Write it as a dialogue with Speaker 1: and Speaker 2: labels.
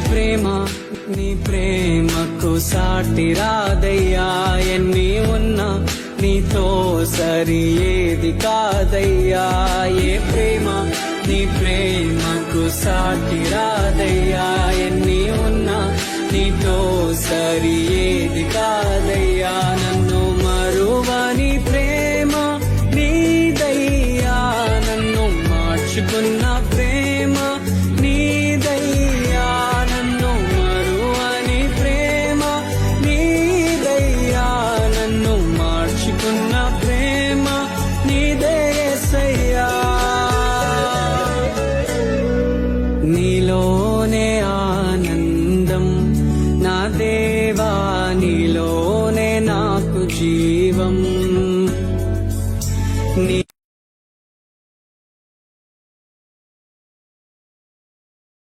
Speaker 1: ప్రేమ నీ ప్రేమకు సాటి రాదయ్యా, ఎన్ని ఉన్నా నీతో సరి ఏది కాదయ్యా. ఏ ప్రేమ నీ ప్రేమకు సాటి రాదయ్యా, ఎన్ని ఉన్నా నీతో సరి ఏది కాదయ్యా. నన్ను మరువని ప్రేమ నీదయ్యా, నన్ను మార్చుకున్న ప్రేమ నీదయ్యా, నన్ను మరువని ప్రేమ నీదయ్యా, నన్ను మార్చుకున్న ప్రేమ నీదే యేసయ్యా. నీలోనే ఆనంద